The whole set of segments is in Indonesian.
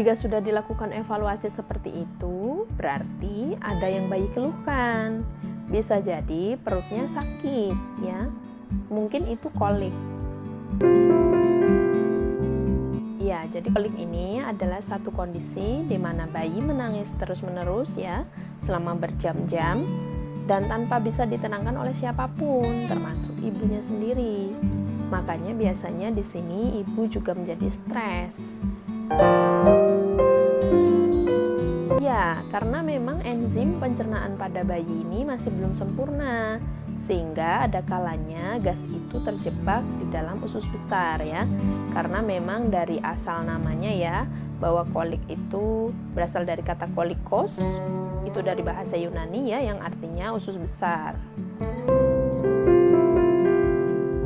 Jika sudah dilakukan evaluasi seperti itu, berarti ada yang bayi keluhkan. Bisa jadi perutnya sakit ya. Mungkin itu kolik. Ya, jadi kolik ini adalah satu kondisi di mana bayi menangis terus-menerus ya, selama berjam-jam dan tanpa bisa ditenangkan oleh siapapun, termasuk ibunya sendiri. Makanya biasanya di sini ibu juga menjadi stres. Ya, karena memang enzim pencernaan pada bayi ini masih belum sempurna, sehingga ada kalanya gas itu terjebak di dalam usus besar ya. Karena memang dari asal namanya ya, bahwa kolik itu berasal dari kata kolikos, itu dari bahasa Yunani ya, yang artinya usus besar.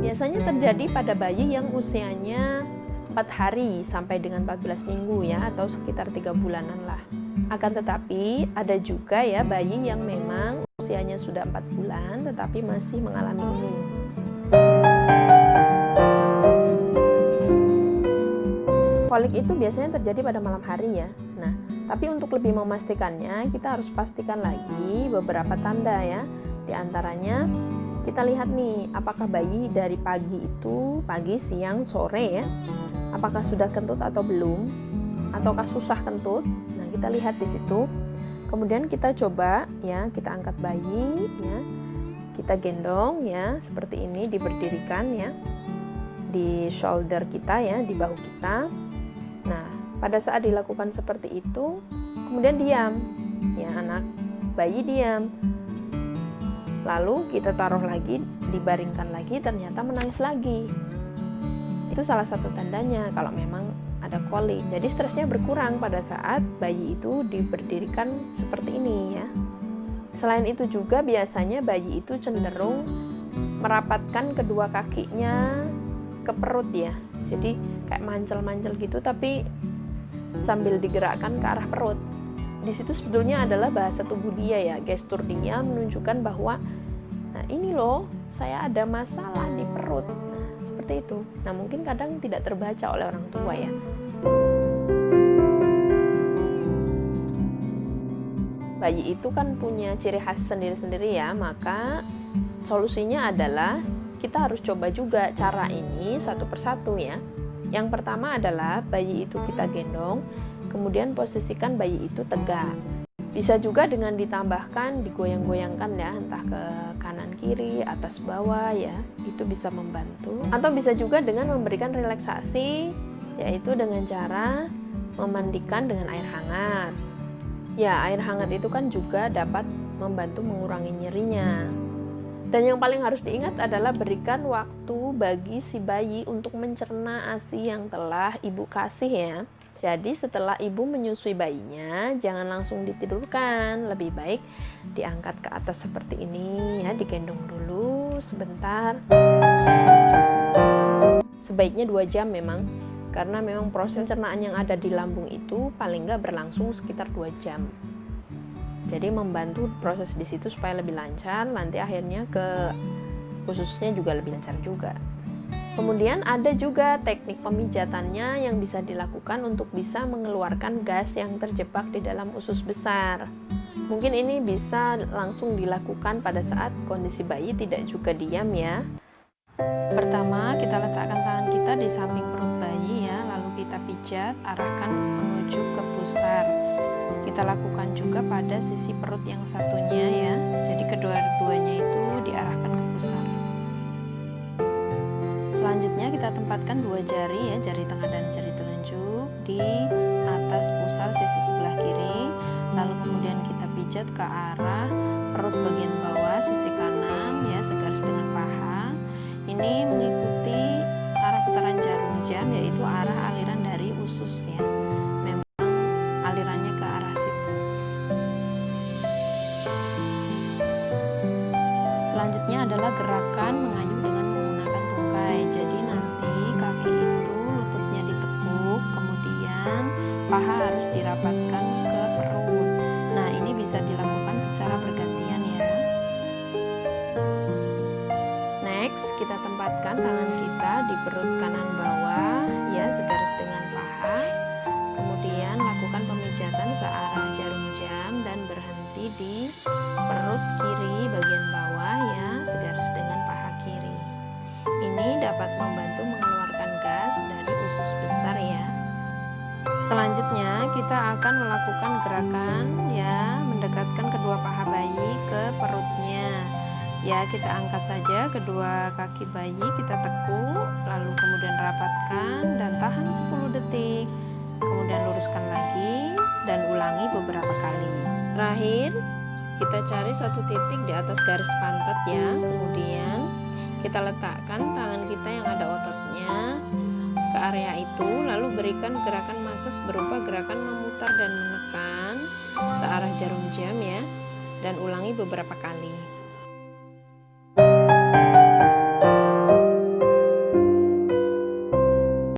Biasanya terjadi pada bayi yang usianya 4 hari sampai dengan 14 minggu ya, atau sekitar 3 bulanan lah. Akan tetapi ada juga ya bayi yang memang usianya sudah 4 bulan tetapi masih mengalami ini. Kolik itu biasanya terjadi pada malam hari ya. Nah, tapi untuk lebih memastikannya kita harus pastikan lagi beberapa tanda ya. Di antaranya kita lihat nih, apakah bayi dari pagi itu, pagi, siang, sore ya, apakah sudah kentut atau belum, ataukah susah kentut. Nah, kita lihat di situ. Kemudian kita coba ya, kita angkat bayi ya, kita gendong ya, seperti ini, diberdirikan ya di shoulder kita ya, di bahu kita. Nah, pada saat dilakukan seperti itu, kemudian diam ya, anak bayi diam. Lalu kita taruh lagi, dibaringkan lagi, ternyata menangis lagi. Itu salah satu tandanya kalau memang ada kolik. Jadi stresnya berkurang pada saat bayi itu diberdirikan seperti ini ya. Selain itu juga biasanya bayi itu cenderung merapatkan kedua kakinya ke perut ya. Jadi kayak mancel-mancel gitu, tapi sambil digerakkan ke arah perut. Di situ sebetulnya adalah bahasa tubuh dia ya, gestur dia menunjukkan bahwa nah ini loh, saya ada masalah di perut. Nah, seperti itu. Nah, mungkin kadang tidak terbaca oleh orang tua ya. Bayi itu kan punya ciri khas sendiri-sendiri ya, maka solusinya adalah kita harus coba juga cara ini satu persatu ya. Yang pertama adalah bayi itu kita gendong, kemudian posisikan bayi itu tegak. Bisa juga dengan ditambahkan digoyang-goyangkan ya, entah ke kanan kiri, atas bawah ya, itu bisa membantu. Atau bisa juga dengan memberikan relaksasi, yaitu dengan cara memandikan dengan air hangat. Ya, air hangat itu kan juga dapat membantu mengurangi nyerinya. Dan yang paling harus diingat adalah berikan waktu bagi si bayi untuk mencerna ASI yang telah ibu kasih ya. Jadi setelah ibu menyusui bayinya, jangan langsung ditidurkan. Lebih baik diangkat ke atas seperti ini ya, digendong dulu sebentar. Sebaiknya 2 jam memang, karena memang proses cernaan yang ada di lambung itu paling nggak berlangsung sekitar 2 jam. Jadi membantu proses di situ supaya lebih lancar, nanti akhirnya ke ususnya juga lebih lancar juga. Kemudian ada juga teknik pemijatannya yang bisa dilakukan untuk bisa mengeluarkan gas yang terjebak di dalam usus besar. Mungkin ini bisa langsung dilakukan pada saat kondisi bayi tidak juga diam ya. Pertama, kita letakkan tangan kita di samping perut bayi ya, lalu kita pijat, arahkan menuju ke pusar. Kita lakukan juga pada sisi perut yang satunya ya. Jadi kedua-duanya itu diarahkan ke pusar. Selanjutnya kita tempatkan 2 jari ya, jari tengah dan jari telunjuk di atas pusar sisi sebelah kiri. Lalu kemudian kita pijat ke arah perut bagian bawah sisi kanan ya, segaris dengan paha. Ini mengikuti arah putaran jarum jam, yaitu arah aliran dari usus ya. Memang alirannya ke arah situ. Selanjutnya adalah gerakan mengayuh dengan menggunakan tungkai. Jadi nanti kaki itu lututnya ditekuk, kemudian paha harus dirapatkan ke perut. Nah, ini bisa dilakukan secara bergantian ya. Next, kita tempatkan tangan kita di perut kanan bawah ya, segaris dengan paha. Kemudian Kemudian lakukan pemijatan searah jarum jam dan berhenti di perut kiri bagian bawah ya, segaris dengan paha kiri. Ini dapat membantu mengeluarkan gas dari usus besar ya. Selanjutnya kita akan melakukan gerakan ya, mendekatkan kedua paha bayi ke perutnya. Ya, kita angkat saja kedua kaki bayi, kita tekuk, lalu kemudian rapatkan dan tahan 10 detik. Kemudian luruskan lagi dan ulangi beberapa kali. Terakhir, kita cari suatu titik di atas garis pantat ya. Kemudian kita letakkan tangan kita yang ada ototnya ke area itu, lalu berikan gerakan masas berupa gerakan memutar dan menekan searah jarum jam ya, dan ulangi beberapa kali.